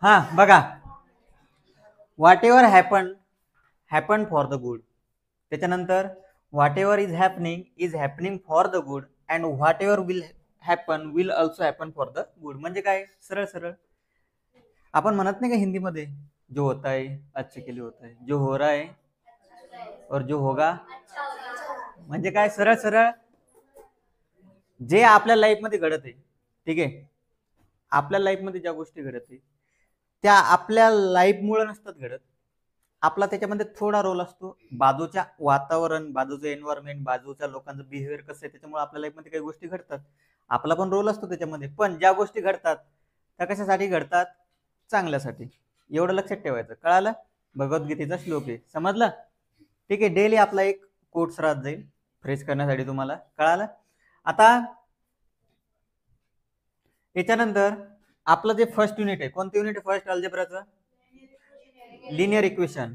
हा बघा, whatever happen for the good. त्याच्यानंतर whatever is happening for the good and whatever will also happen for the good. म्हणजे काय, सरळ सरळ आपण म्हणत नाही का हिंदीमध्ये, जो होता है अच्छे के लिए होता है, जो हो रहा है और जो होगा. म्हणजे काय, सरळ सरळ जे आपल्या लाईफ मध्ये घडत आहे, ठीक आहे, आपल्या लाईफ मध्ये ज्या गोष्टी घडत आहे त्या आपल्या लाईफ मुळे नसतात घडत. आपला त्याच्यामध्ये थोडा रोल असतो. बाजूच्या वातावरण, बाजूचं एन्व्हायरमेंट, बाजूच्या लोकांचं बिहेवियर कसं आहे त्याच्यामुळे आपल्या लाईफमध्ये काही गोष्टी घडतात. आपला पण रोल असतो त्याच्यामध्ये. पण ज्या गोष्टी घडतात त्या कशासाठी घडतात, चांगल्यासाठी. एवढं लक्षात ठेवायचं. कळालं? भगवद्गीतेचा श्लोक आहे, समजलं? ठीक आहे. डेली आपला एक कोट्स राहत जाईल फ्रेश करण्यासाठी तुम्हाला. कळालं? आता याच्यानंतर आपलं जे फर्स्ट युनिट आहे, कोणतं युनिट आहे फर्स्ट अल्जेब्राचं? Linear equation.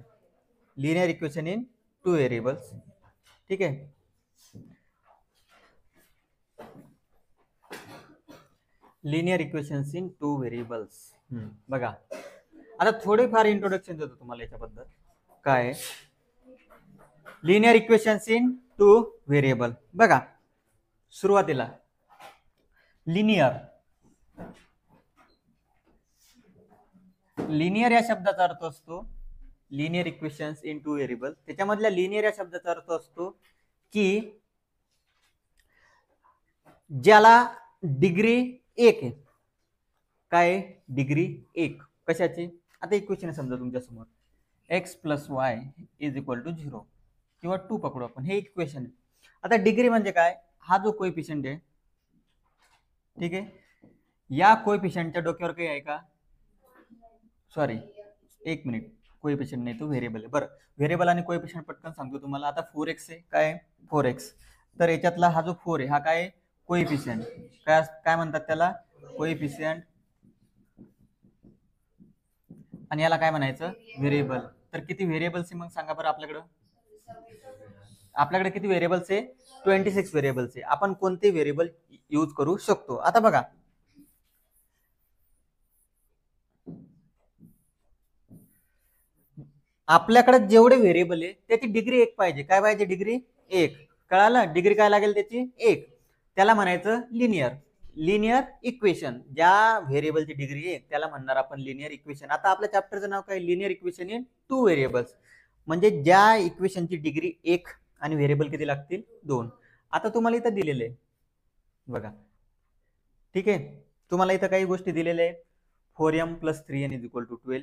Linear equation in two variables. ठीक आहे. Linear equations in two variables. बघा, आता थोडेफार इंट्रोडक्शन देतो तुम्हाला याच्याबद्दल. काय linear equations in two variable? बघा, सुरुवातीला लिनियर या शब्दाचा अर्थ असतो, linear equations in two variable, त्याच्यामधल्या लिनियर या शब्दाचा अर्थ असतो की ज्याला डिग्री 1 आहे. काय? डिग्री 1 कशाची? आता इक्वेशन समजा तुमच्या समोर, x + y = 0 किंवा 2 पकडू आपण, हे इक्वेशन आहे. आता डिग्री म्हणजे काय? हा जो कोएफिशियंट आहे, ठीक आहे, या कोएफिशियंटच्या डोक्यावर काही आहे का? सॉरी, एक मिनिट, कोएफिशियंट नाही, तो व्हेरिएबल आहे. बरं, व्हेरिएबल आणि कोएफिशियंट पटकन सांगतो तुम्हाला. आता 4x आहे, काय 4x, तर याच्यातला हा जो 4 आहे हा काय? कोएफिशियंट. काय म्हणतात त्याला? कोएफिशियंट. आणि याला काय म्हणायचं? व्हेरिएबल. तर किती व्हेरिएबल्स आहे मग सांगा बरं आपल्याकडं? आपल्याकडे किती व्हेरिएबल्स आहे? 26 व्हेरिएबल्स आहे. आपण कोणते व्हेरिएबल यूज करू शकतो? आता बघा, आपल्याकडे जेवढे व्हेरिएबल आहे त्याची डिग्री 1 पाहिजे. काय पाहिजे? डिग्री 1. कळालं? डिग्री काय लागेल त्याची? 1. त्याला म्हणायचं लिनियर. Linear equation. ज्या व्हेरिएबलची डिग्री 1 त्याला म्हणणार आपण लिनियर इक्वेशन. आता आपल्या चॅप्टरचं नाव काय? Linear equation in two variables. म्हणजे ज्या इक्वेशनची डिग्री 1 आणि व्हेरिएबल किती लागतील? 2. आता तुम्हाला इथं दिलेलं आहे बघा, ठीक आहे, तुम्हाला इथं काही गोष्टी दिलेल्या आहेत. 4m + 3n = 12.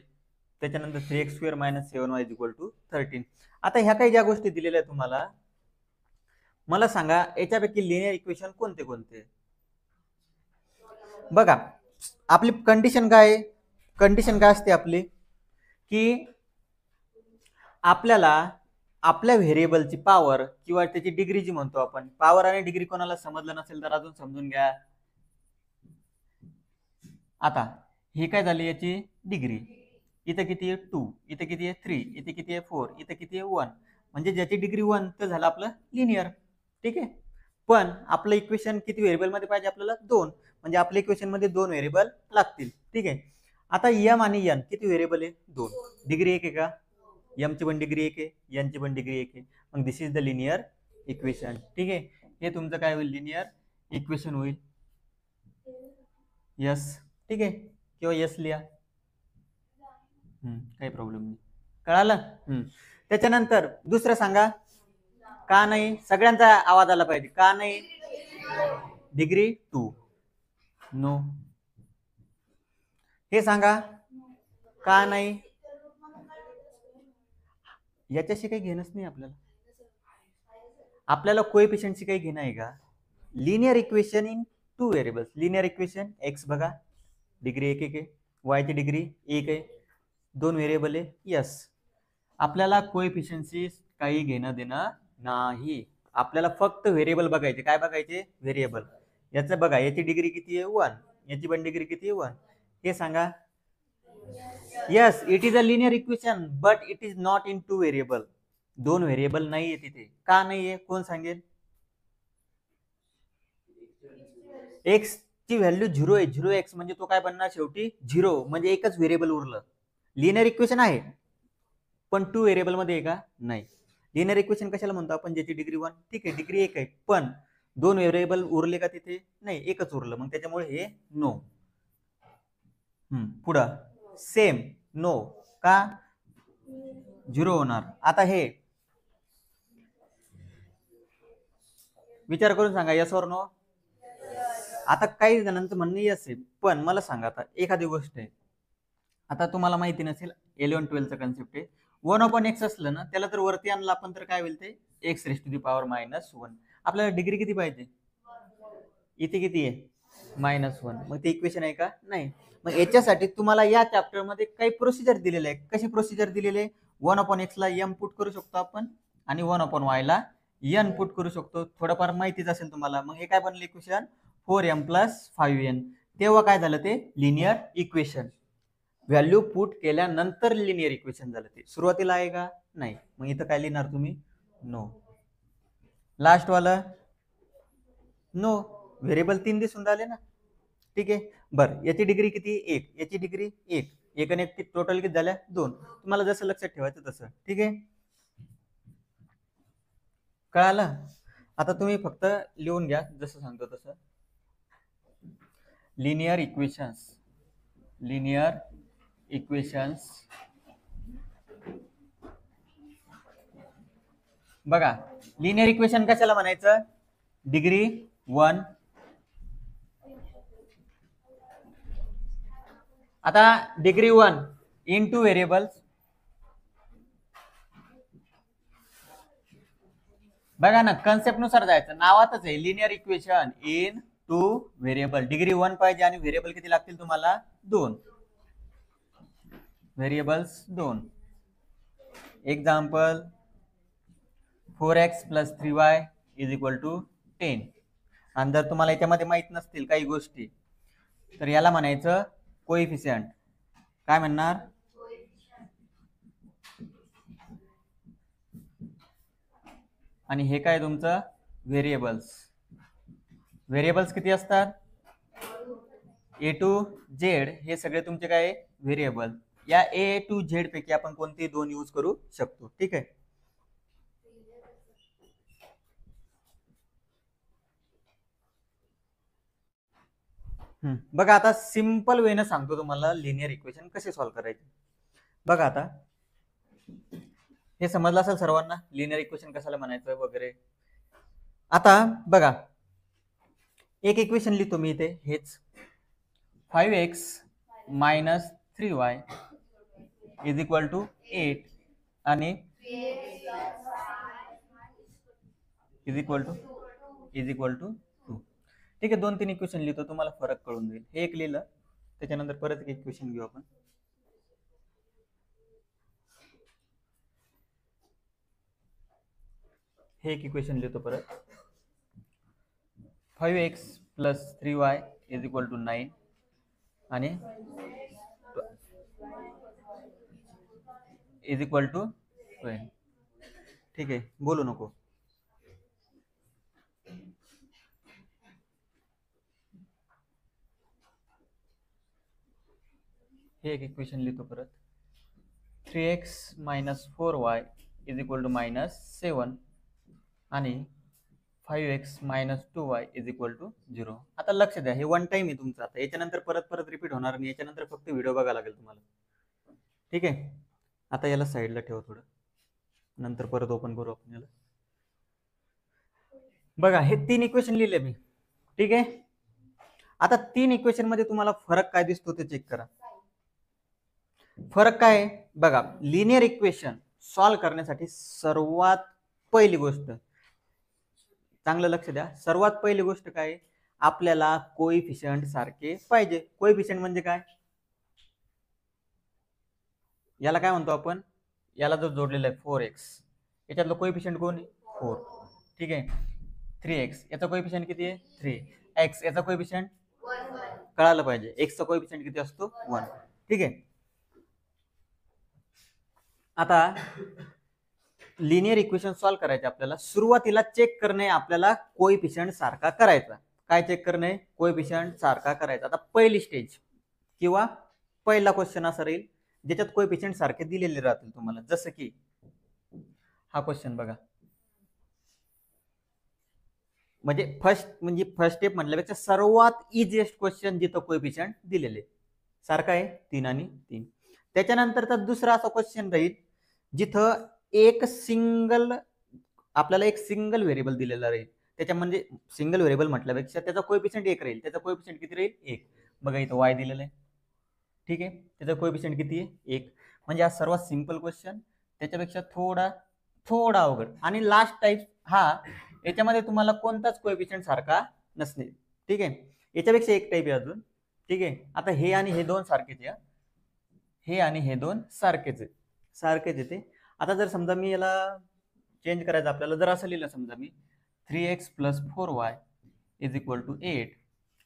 त्याच्यानंतर 3x² - 7y = 13. आता ह्या काही ज्या गोष्टी दिलेल्या आहेत तुम्हाला, मला सांगा याच्यापैकी लिनियर इक्वेशन कोणते कोणते? बघा, आपली कंडिशन काय आहे? कंडिशन काय असते आपली, की आपल्याला आपल्या व्हेरिएबलची पॉवर किंवा त्याची डिग्री जी म्हणतो आपण, पॉवर आणि डिग्री कोणाला समजलं नसेल तर अजून समजून घ्या. आता हे काय झाली? याची डिग्री. इथं किती आहे? 2. इथं किती आहे? 3. इथे किती आहे? 4. इथं किती आहे? 1. म्हणजे ज्याची डिग्री 1 तर झालं आपलं लिनियर. ठीक आहे. पण आपलं इक्वेशन किती व्हेरिएबल मध्ये पाहिजे आपल्याला? 2. म्हणजे आपल्या इक्वेशन मध्ये 2 व्हेरिएबल लागतील. ठीक आहे. आता m आणि n किती व्हेरिएबल आहे? 2. डिग्री 1 आहे का? m ची पण डिग्री 1 आहे, n ची पण डिग्री 1 आहे. मग दिस इज द लिनियर इक्वेशन. ठीक आहे. हे तुमचं काय होईल? लिनियर इक्वेशन होईल. यस. ठीक आहे, किंवा यस लिहा, काही प्रॉब्लेम नाही. कळालं? त्याच्यानंतर दुसरं सांगा. का नाही? सगळ्यांचा आवाज आला पाहिजे. का नाही? डिग्री 2. नो. हे सांगा. का नाही? याच्याशी काही घेणंच नाही आपल्याला. आपल्याला कोएफिशियंटशी काही घेणं आहे का? Linear equation in two variables. Linear equation, x बघा डिग्री 1 आहे, वाय ची डिग्री 1 आहे, 2 व्हेरिएबल आहे. यस. आपल्याला कोएफिशियंटशी काही घेणं देणं नाही. आपल्याला फक्त व्हेरिएबल बघायचे. काय बघायचे? व्हेरिएबल. याचं बघा, याची डिग्री किती आहे? 1. याची पण डिग्री किती आहे? 1. हे सांगा. Yes, it is a linear equation but it is not in two variable. 2 variable नाहीये तिथे. का नाहीये? कोण सांगेल? एक्स ची व्हॅल्यू 0 आहे, 0x म्हणजे तो काय बनणार शेवटी 0, म्हणजे एकच व्हेरिएबल उरलं. लिनियर इक्वेशन आहे पण 2 व्हेरिएबल मध्ये आहे का? नाही. लिनियर इक्वेशन कशाला म्हणतो आपण? ज्याची डिग्री 1, ठीक आहे, डिग्री 1 आहे, पण 2 व्हेरिएबल उरले का तिथे? नाही, एकच उरलं, मग त्याच्यामुळे हे नो. पुढं सेम नो का? 0 होणार. आता हे विचार करून सांगा, यस और नो. आता काही जणांचं म्हणणं यस आहे, पण मला सांगा आता एखादी गोष्ट आहे, आता तुम्हाला माहिती नसेल 11 12चा कन्सेप्ट आहे, 1/x असलं ना त्याला तर वरती आणलं आपण तर काय होईल ते x⁻⁻1. आपल्याला डिग्री किती पाहिजे? इथे किती आहे? -1. मग ते इक्वेशन आहे का? नाही. मग याच्यासाठी तुम्हाला या चॅप्टर मध्ये काही प्रोसिजर दिलेले आहे. कशी प्रोसिजर दिलेली आहे? 1/x ला m पुट करू शकतो आपण आणि 1/y ला n पुट करू शकतो. थोडंफार माहितीच असेल तुम्हाला. मग हे काय बनलं इक्वेशन? 4m + 5n. तेव्हा काय झालं ते? Linear equation. व्हॅल्यू पुट केल्यानंतर लिनियर इक्वेशन झालं ते. सुरुवातीला आहे का? नाही. मग इथं काय लिहिणार तुम्ही? नो. लास्ट वाला नो. व्हेरिएबल 3 दिसून राहिले ना, ठीक आहे. बरं, याची डिग्री किती? 1. याची डिग्री 1. 1 आणि 1 टोटल किती झाल्या? 2. तुम्हाला जसं लक्षात ठेवायचं तसं, ठीक आहे. कळालं? आता तुम्ही फक्त लिहून घ्या जसं सांगतो तसं. Linear equations. लिनियर इक्वेशन्स बघा, लिनियर इक्वेशन कशाला म्हणायचं? डिग्री 1. आता डिग्री 1 इन 2 व्हेरिएबल्स. बघा ना, कन्सेप्ट नुसार जायचं. नावातच आहे linear equation in 2 variable. Degree 1 पाहिजे आणि व्हेरिएबल किती लागतील तुम्हाला? 2 व्हेरिएबल्स, 2. Example 4x + 3y = 10. आणि जर तुम्हाला याच्यामध्ये माहित नसतील काही गोष्टी तर याला म्हणायचं कोएफिशियंट. काय म्हणणार? आणि हे काय तुमचं? व्हेरिएबल्स. व्हेरिएबल्स किती असतात? A to Z हे सगळे तुमचे काय? व्हेरिएबल. या A to Z पैकी आपण कोणते 2 यूज करू शकतो, ठीक आहे. बघा आता सिंपल वेने सांगतो तुम्हाला लिनियर इक्वेशन कसे सॉल्व्ह करायचे. बघा आता हे समजलं असेल सर्वांना लिनियर इक्वेशन कशाला म्हणायचं वगैरे. आता बघा एक इक्वेशन लिहितो मी इथे, हेच 5x - 3y = 8 आणि = 2. ठीक आहे, 2-3 इक्वेशन लिहितो, तुम्हाला फरक कळून जाईल. हे एक लिहिलं, त्याच्यानंतर परत एक इक्वेशन घेऊ आपण. हे एक इक्वेशन लिहितो परत. 5x + 3y = 9 आणि = 12. ठीक आहे, बोलू नको. हे एक इक्वेशन लिहितो परत. 3x - 4y = -7 आणि 5x - 2y = 0. आता लक्ष द्या, हे वन टाइम आहे तुमचं. आता याच्यानंतर परत रिपीट होणार आणि याच्यानंतर फक्त व्हिडिओ बघायला लागेल तुम्हाला, ठीक आहे. आता याला साईडला ठेवा थोडं, नंतर परत ओपन करू आपण याला. बघा हे 3 इक्वेशन लिहिले मी, ठीक आहे. आता 3 इक्वेशन मध्ये तुम्हाला फरक काय दिसतो ते चेक करा. फरक काय आहे बघा. लिनियर इक्वेशन सॉल्व्ह करण्यासाठी सर्वात पहिली गोष्ट, चांगलं लक्ष द्या, सर्वात पहिली गोष्ट काय? आपल्याला कोएफिशियंट सारखे पाहिजे. कोएफिशियंट म्हणजे काय? याला काय म्हणतो आपण? याला जो जोडलेला आहे 4x, याच्यातलं कोएफिशियंट कोण आहे? 4. ठीक आहे. 3x याचा कोएफिशियंट किती आहे? 3. x याचा कोएफिशियंट 1. कळायला पाहिजे, x चा कोएफिशियंट किती असतो? 1. ठीक आहे. आता लिनियर इक्वेशन सॉल्व्ह करायचे आपल्याला, सुरुवातीला चेक करणे आपल्याला कोएफिशियंट सारखा करायचा. काय चेक करणे, कोएफिशियंट सारखा करायचा. आता पहिली स्टेज किंवा पहिला क्वेश्चन असा राहील ज्याच्यात कोएफिशियंट सारखे दिलेले राहतील तुम्हाला. जसं की हा क्वेश्चन बघा, म्हणजे फर्स्ट स्टेप म्हटल्यापेक्षा सर्वात इझिएस्ट क्वेश्चन जिथं कोएफिशियंट दिलेले सारखा आहे 3 आणि 3. त्याच्यानंतरचा दुसरा असा क्वेश्चन राहील जिथं आपल्याला एक सिंगल व्हेरिएबल दिलेला राहील. त्याच्या म्हणजे सिंगल व्हेरिएबल म्हटल्यापेक्षा त्याचा कोएफिशियंट 1 राहील. त्याचा कोएफिशियंट किती राहील? 1. बघा इथं y दिलेलं आहे, ठीक आहे. त्याचा कोएफिशियंट किती आहे? 1. म्हणजे हा सर्वात सिंपल क्वेश्चन, त्याच्यापेक्षा थोडा अवघड. आणि लास्ट टाइप हा, याच्यामध्ये तुम्हाला कोणताच कोएफिशियंट सारखा नसणे, ठीक आहे. याच्यापेक्षा एक टाइप आहे अजून, ठीक आहे. आता हे आणि हे दोन सारखेच आहे, हे आणि हे दोन सारखेच येते. आता जर समजा मी याला चेंज करायचं आपल्याला, जर असं लिहिलं समजा मी 3x + 4y = 8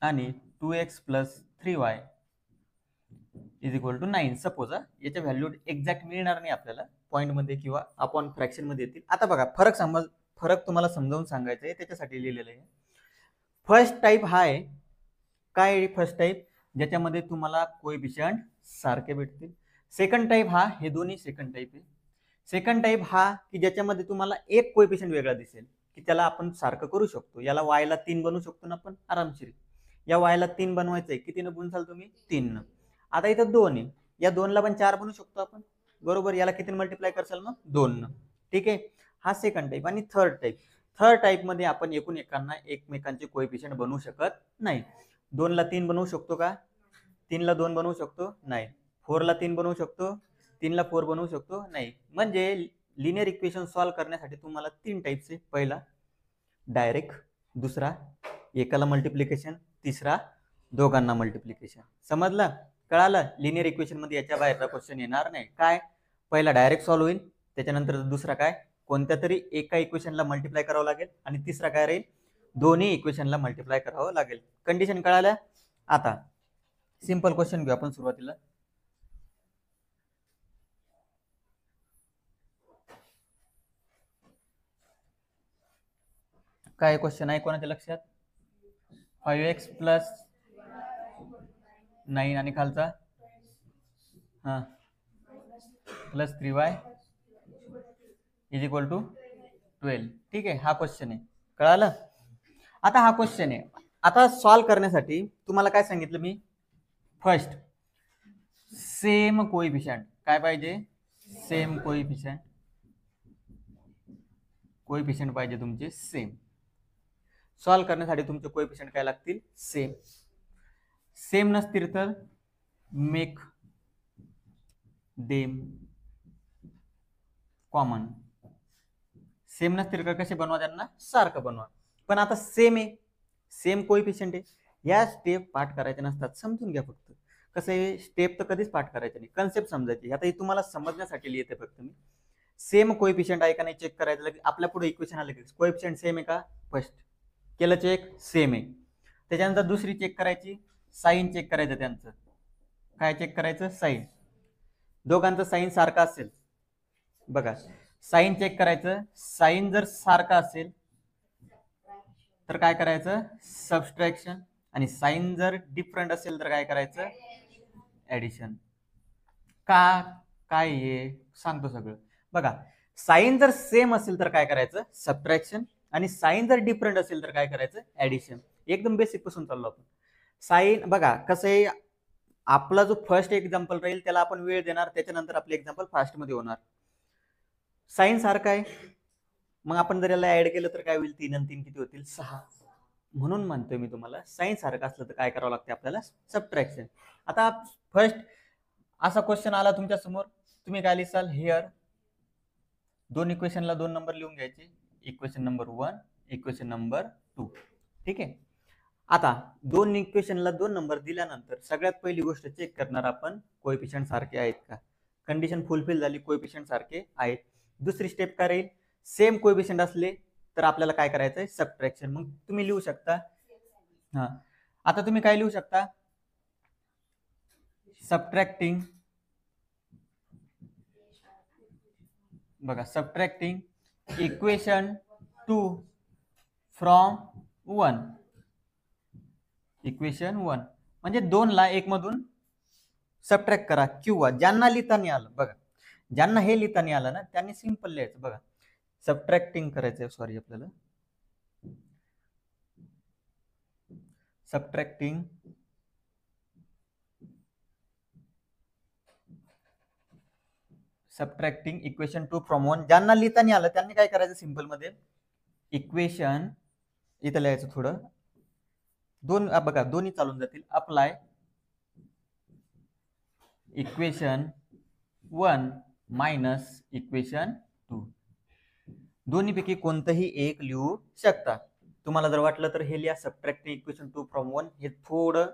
आणि 2x + 3y = 9. सपोज याच्या व्हॅल्यू एक्झॅक्ट मिळणार नाही आपल्याला पॉईंटमध्ये किंवा अपॉन फ्रॅक्शनमध्ये येतील. आता बघा फरक तुम्हाला समजावून सांगायचं आहे, त्याच्यासाठी लिहिलेलं आहे. फर्स्ट टाइप हा आहे, काय आहे फर्स्ट टाइप? ज्याच्यामध्ये तुम्हाला कोएफिशियंट सारखे भेटतील. सेकंड टाइप हा, हे दोन्ही सेकंड टाइप आहे. सेकंड टाइप हा की ज्याच्यामध्ये तुम्हाला एक कोएफिशियंट वेगळा दिसेल की त्याला आपण सारखं करू शकतो. याला y ला 3 बनवू शकतो ना आपण आरामशीर. या y ला 3 बनवायचंय, कितीनं गुणसाल तुम्ही? 3. आता इथं 2 आहे, या 2 ला पण 4 बनवू शकतो आपण, बरोबर. याला किती मल्टिप्लाय करसाल मग? 2. ठीक आहे. हा सेकंड टाइप. आणि थर्ड टाइप मध्ये आपण एकमेकांचे कोएफिशियंट बनवू शकत नाही. 2 ला 3 बनवू शकतो का? 3 ला 2 बनवू शकतो? नाही. 4 ला 3 बनवू शकतो? 3 ला 4 बनवू शकतो? नाही. म्हणजे लिनियर इक्वेशन सॉल्व्ह करण्यासाठी तुम्हाला 3 टाइप्स आहे. पहिला डायरेक्ट, दुसरा एकाला मल्टिप्लिकेशन, तिसरा दोघांना मल्टिप्लिकेशन. समजलं? कळालं? लिनियर इक्वेशन मध्ये याच्या बाहेरचा क्वेश्चन येणार नाही. काय? पहिला डायरेक्ट सॉल्व्ह होईल, त्याच्यानंतर दुसरा काय, कोणत्या तरी एका इक्वेशनला मल्टिप्लाय करावं लागेल, आणि तिसरा काय राहील, दोन्ही इक्वेशनला मल्टिप्लाय करावं लागेल. कंडिशन कळाल्या? आता सिंपल क्वेश्चन घेऊ आपण सुरुवातीला. काय क्वेश्चन आहे कोणाच्या लक्षात? 5x + 9 आणि खालचा हा +3y = 12. ठीक आहे, हा क्वेश्चन आहे. कळालं? आता हा क्वेश्चन आहे. आता सॉल्व्ह करण्यासाठी तुम्हाला काय सांगितलं मी? First sem coefficient. काय पाहिजे? सेम कोएफिशियंट पाहिजे तुमचे सेम. सॉल्व्ह करण्यासाठी तुमचे कोएफिशियंट काय लागतील? सेम नसतील तर मेक देम कॉमन. सेम नसतील का कसे बनवा त्यांना? सारखं बनवा. पण आता सेम कोएफिशियंट आहे. या स्टेप पाठ करायच्या नसतात, समजून घ्या फक्त. कसं आहे, स्टेप तर कधीच पाठ करायचे नाही, कन्सेप्ट समजायची. आता हे तुम्हाला समजण्यासाठी लिहिते फक्त मी. सेम कोएफिशियंट आहे का नाही चेक करायचं. आपल्या पुढे इक्वेशन आलं की कोएफिशियंट सेम आहे का? फर्स्ट केलं चेक, सेम आहे. त्याच्यानंतर दुसरी चेक करायची, साइन चेक करायचं त्यांचं. काय चेक करायचं? साइन. दोघांचं साइन सारखा असेल, बघा साइन चेक करायचं. साइन जर सारखा असेल तर काय करायचं? सबस्ट्रॅक्शन. आणि साइन जर डिफरंट असेल तर काय करायचं? ऍडिशन. काय हे सांगतो सगळं. बघा, साइन जर सेम असेल तर काय करायचं? सबट्रॅक्शन. आणि साइन जर डिफरंट असेल तर काय करायचं? ऍडिशन. एकदम बेसिक पासून चाललो आपण. साइन बघा कसं आहे, आपला जो फर्स्ट एक्झाम्पल राहील त्याला आपण वेळ देणार, त्याच्यानंतर आपले एक्झाम्पल फास्ट मध्ये होणार. साइन सारखा आहे, मग आपण जर याला ऍड केलं तर काय होईल? 3 आणि 3 किती होतील? 6. म्हणून म्हणतोय मी तुम्हाला, साइन सारखं असलं तर काय करावं लागते आपल्याला? सबट्रॅक्शन. आता फर्स्ट असा क्वेश्चन आला तुमच्या समोर, तुम्ही काय लिहाल? हिअर दोन इक्वेशनला 2 नंबर लिहून घ्यायचे. Equation number 1, equation number 2. ठीक आहे. आता दोन इक्वेशनला 2 नंबर दिल्यानंतर सगळ्यात पहिली गोष्ट चेक करणार आपण, कोएफिशियंट सारखे आहेत का. कंडिशन फुलफिल झाली, कोएफिशियंट सारखे आहेत. दुसरी स्टेप काय राहील? सेम कोएफिशियंट असले तर आपल्याला काय करायचंय? सबट्रॅक्शन. मग तुम्ही लिहू शकता, हा आता तुम्ही काय लिहू शकता? सबट्रॅक्टिंग, बघा सबट्रॅक्टिंग इक्वेशन 2 फ्रॉम 1. इक्वेशन 1 म्हणजे 2 ला 1 मधून सबट्रॅक्ट करा, किंवा ज्यांना लिहिता नाही आलं बघा, ज्यांना हे लिहिता नाही आलं ना त्यांनी सिंपल लिहायचं बघा, सबट्रॅक्टिंग करायचं, सॉरी आपल्याला सबट्रॅक्टिंग इक्वेशन 2 फ्रॉम 1. ज्यांना लिहिता नाही आलं त्यांनी काय करायचं, सिंपल मध्ये इक्वेशन इथं लिहायचं थोडं, दोन बघा दोन्ही चालून जातील. अप्लाय इक्वेशन 1 मायनस इक्वेशन 2, दोन्हीपैकी कोणतंही एक लिहू शकता. तुम्हाला जर वाटलं तर हे लिहा सबट्रॅक्टिंग इक्वेशन 2 फ्रॉम 1. हे थोडं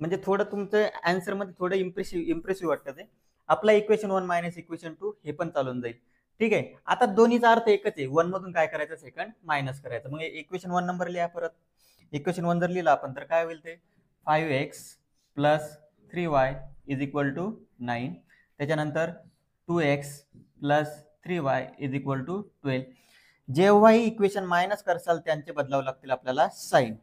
म्हणजे थोडं तुमचं आन्सर मध्ये थोडं इम्प्रेसिव्ह वाटतं ते. आपला इक्वेशन 1 मायनस इक्वेशन 2 हे पण चालून जाईल. ठीक आहे. आता दोन्हीचा अर्थ एकच आहे, 1 मधून काय करायचं, सेकंड मायनस करायचं. मग इक्वेशन 1 नंबर लिहा परत. इक्वेशन 1 जर लिहिला आपण तर काय होईल, ते 5x plus 3y is equal to 9. त्याच्यानंतर 2x plus 3y is equal to 12. जेव्हाही इक्वेशन मायनस करसाल त्यांचे बदलावं लागतील आपल्याला साईन.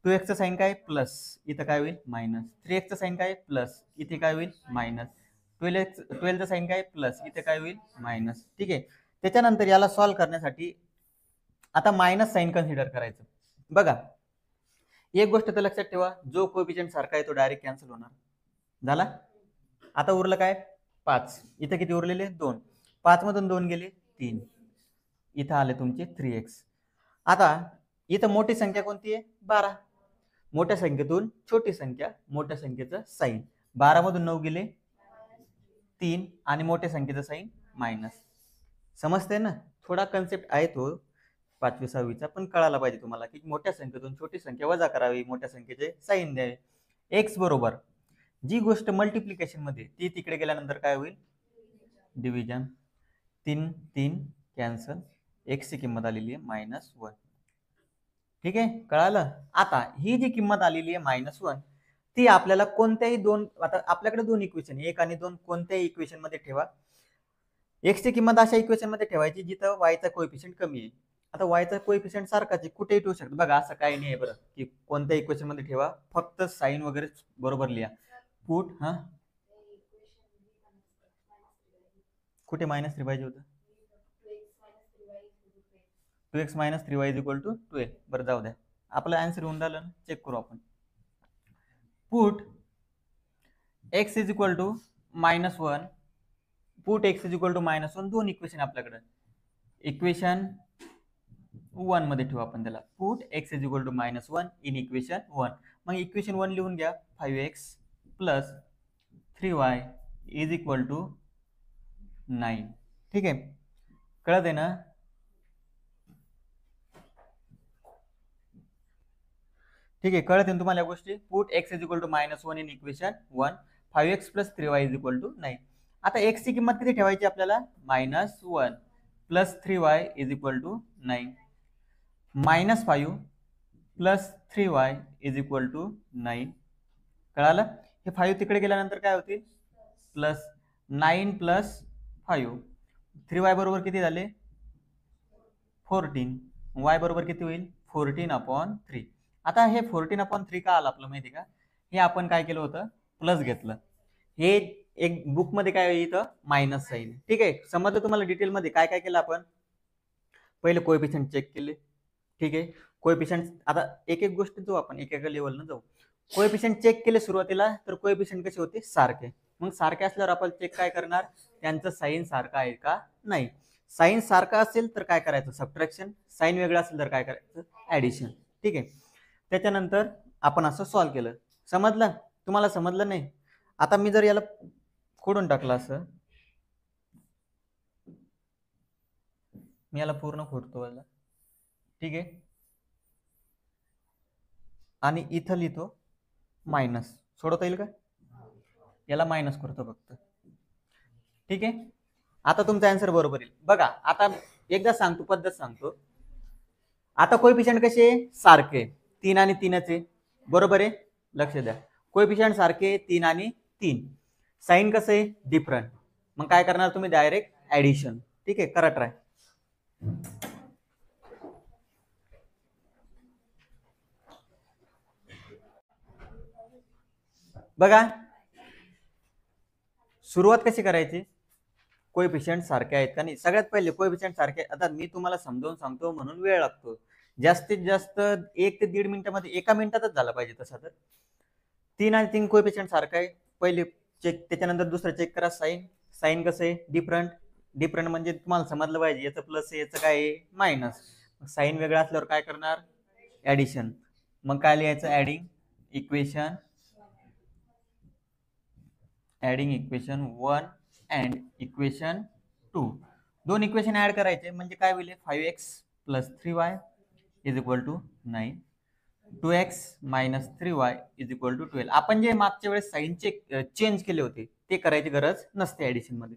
2x चं साईन काय प्लस, इथं काय होईल मायनस. 3x चं साईन काय प्लस, इथे काय होईल मायनस. 12 चं साईन काय प्लस, इथे काय होईल मायनस. ठीक आहे. त्याच्यानंतर याला सॉल्व्ह करण्यासाठी आता मायनस साईन कन्सिडर करायचं. बघा एक गोष्ट तर लक्षात ठेवा, जो कोएफिशियंट सारखा आहे तो डायरेक्ट कॅन्सल होणार. झाला. आता उरलं काय 5, इथं किती उरलेले 2, 5 मधून 2 गेले 3, इथं आले तुमचे 3x. आता इथं मोठी संख्या कोणती आहे 12, मोठ्या संख्येतून छोटी संख्या, मोठ्या संख्येचं साईन. 12 मधून 9 गेले 3 आणि मोठ्या संख्येचं साईन मायनस. समजते ना, थोडा कन्सेप्ट आहे तो 5वी 6वीचा, पण कळायला पाहिजे तुम्हाला की मोठ्या संख्येतून छोटी संख्या वजा करावी, मोठ्या संख्येचे साईन द्यावे. एक्स बरोबर जी गोष्ट मल्टिप्लिकेशन मध्ये ती तिकडे गेल्यानंतर काय होईल डिव्हिजन. 3 3 कॅन्सल, एक्स ची किंमत आलेली आहे -1. ठीक आहे, कळालं. आता ही जी किंमत आलेली आहे -1 ती आपल्याला कोणत्याही दोन, आता आपल्याकडे दोन इक्वेशन 1 आणि 2, कोणत्याही इक्वेशन मध्ये ठेवा. एक्स ची किंमत अशा इक्वेशन मध्ये ठेवायची जिथं वायचा कोएफिशियंट कमी आहे. आता वायचा कोएफिशियंट सारखाच आहे, कुठेही ठेवू शकतो. बघा असं काही नाही आहे बरं की कोणत्या इक्वेशन मध्ये ठेवा, फक्त साईन वगैरे बरोबर लिहा. पुट कुठे -3 पाहिजे होतं, 2x - 3y = 12. बरं जाऊ द्या, आपलं आन्सर होऊन राहिलं ना, चेक करू आपण. पुट x = -1, पुट x = -1, दोन इक्वेशन आपल्याकडे. इक्वेशन 1 मध्ये ठेवू आपण त्याला, पुट x = -1 इन इक्वेशन 1. मग इक्वेशन 1 लिहून घ्या, 5x प्लस 3y = 9. ठीक आहे, कळत आहे ना. ठीक आहे, कळत आहे तुम्हाला या गोष्टी. Put x = -1 in equation 1, 5x plus 3y = 9. आता x ची किंमत किती ठेवायची आपल्याला, -1 प्लस 3y = 9, -5 प्लस 3y = 9. कळालं. हे 5 तिकडे गेल्यानंतर काय होतील प्लस 9 प्लस 5, 3y बरोबर किती झाले 14, y बरोबर किती होईल 14/3. आता हे 14/3 का आलं आपलं माहिती का, हे आपण काय केलं होतं प्लस घेतलं. हे एक बुक मध्ये काय इथं मायनस साईन. ठीक आहे, समजलं तुम्हाला. डिटेल मध्ये काय काय केलं आपण, पहिले कोएफिशियंट चेक केले. ठीक आहे, कोएफिशियंट आता एक एक गोष्ट जाऊ आपण, एकेका लेवलनं जाऊ. कोएफिशियंट चेक केले सुरुवातीला, तर कोएफिशियंट कसे होते सारखे. मग सारखे असल्यावर आपण चेक काय करणार, त्यांचं साईन सारखं आहे का नाही. साईन सारखा असेल तर काय करायचं सबट्रॅक्शन, साईन वेगळा असेल तर काय करायचं ऍडिशन. ठीक आहे, त्याच्यानंतर आपण असं सॉल्व्ह केलं. समजलं तुम्हाला, समजलं नाही. आता मी जर याला खोडून टाकलं असं, मी याला पूर्ण खोडतो याला. ठीक आहे, आणि इथं लिहितो मायनस, सोडवता येईल का, याला मायनस करतो फक्त. ठीक आहे, आता तुमचा आन्सर बरोबर येईल. बघा आता एकदा सांगतो, पद्धत सांगतो. आता कोएफिशियंट कसे सारखे 3 आणि 3च आहे, बरोबर आहे. लक्ष द्या, कोएफिशियंट सारखे 3 आणि 3, साईन कसं आहे डिफरंट. मग काय करणार तुम्ही डायरेक्ट ऍडिशन. ठीक आहे, करा ट्राय. बघा सुरुवात कशी करायची, कोएफिशियंट सारखे आहेत का नाही. सगळ्यात पहिले कोएफिशियंट सारखे. आता मी तुम्हाला समजावून सांगतो म्हणून वेळ लागतो. जास्तीत जास्त 1 ते 1.5 मिनिटामध्ये, 1 मिनिटातच झाला पाहिजे तसं तर. 3 आणि 3 कोएफिशियंट सारखं आहे. पहिले चेक, त्याच्यानंतर दुसरं चेक करा. साइन, साइन कसं आहे डिफरंट. डिफरंट म्हणजे तुम्हाला समजलं पाहिजे याचं प्लस आहे याचं काय आहे मायनस. साइन वेगळं असल्यावर काय करणार ऍडिशन. मग काय लिहायचं adding equation, adding equation 1 and equation 2. दोन इक्वेशन ऍड करायचे म्हणजे काय होईल 5x + 3y = 9, 2x - 3y = 12. आपण जे मागच्या वेळेस साइनचे चेंज केले होते ते करायची गरज नसते ऍडिशन मध्ये.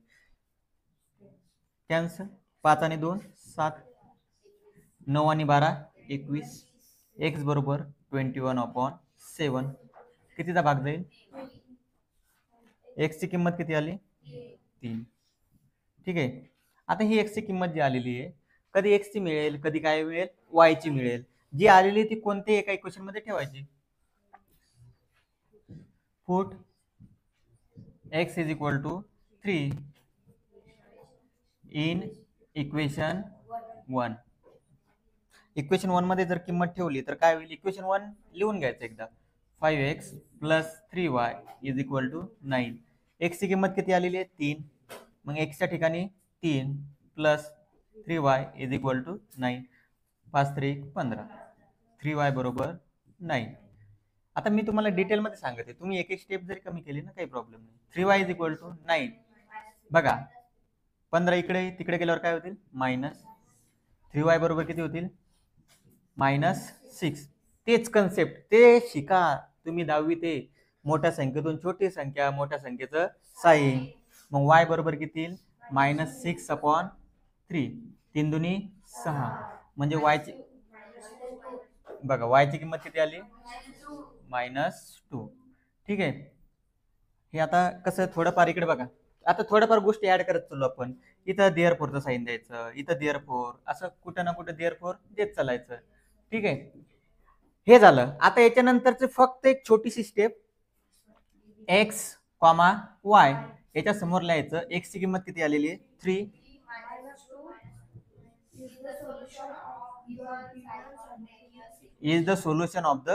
कॅन्सल. 5 आणि 2 7, 9 आणि 12 21, x बरोबर 21/7. कितीचा भाग जाईल, x ची किंमत किती आली 3. ठीक आहे. आता ही x ची किंमत जी आलेली आहे, कधी x ची मिळेल कधी काय मिळेल y ची मिळेल. जी आलेली ती कोणत्याही एका इक्वेशन मध्ये ठेवायची. Put x = 3 in equation 1. Equation 1 मध्ये जर किंमत ठेवली तर काय होईल, इक्वेशन 1 लिहून घ्यायचं एकदा. 5x + 3y = 9. x ची किंमत किती आलेली आहे 3. मग x च्या ठिकाणी 3 + 3y = 9. 5 3 15. 3y बरोबर 9. आता मी तुम्हाला डिटेल मध्ये सांगते, तुम्ही एक एक स्टेप जरी कमी केली ना काही प्रॉब्लेम नाही. 3y = 9. बघा 15 इकडे, तिकडे गेल्यावर काय होतील मायनस. 3y बरोबर किती होतील -6. तेच कन्सेप्ट ते शिका तुम्ही 10वी ते. मोठ्या संख्येतून छोटी संख्या, मोठ्या संख्येचं साइन. मग y बरोबर किती येईल -6/3. 3 दुनी 6. म्हणजे y ची बघा y ची किंमत किती आली -2. ठीक आहे. हे आता कसं थोडंफार इकडे बघा, आता थोड्याफार गोष्टी ऍड करत चाललो आपण. इथं देअरफॉरचं साइन द्यायचं, इथं देअरफॉर, असं कुठं ना कुठं देअरफॉर देत चालायचं. ठीक आहे. हे झालं. आता याच्यानंतरच फक्त एक छोटीशी स्टेप, x, y याच्या समोर लिहायचं. x ची किंमत किती आलेली आहे 3. Is the solution of the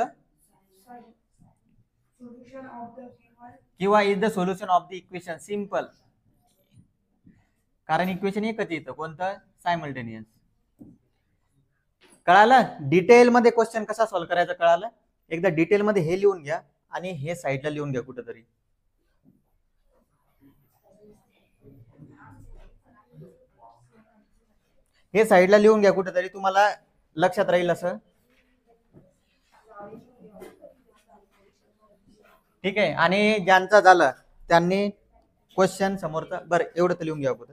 किंवा is the solution of the equation. Simple. कारण इक्वेशन एकच येतं कोणतं सायमल्टेनियस. कळालं. डिटेल मध्ये क्वेश्चन कसा सॉल्व्ह करायचा कळालं. एकदा डिटेल मध्ये हे लिहून घ्या आणि हे साईडला लिहून घ्या कुठेतरी. हे साईडला लिहून घ्या कुठेतरी, तुम्हाला लक्षात राहील असं. ठीक आहे. आणि ज्यांचा झाला त्यांनी क्वेश्चन समोरचा, बरं एवढं तर लिहून घ्या अगोदर.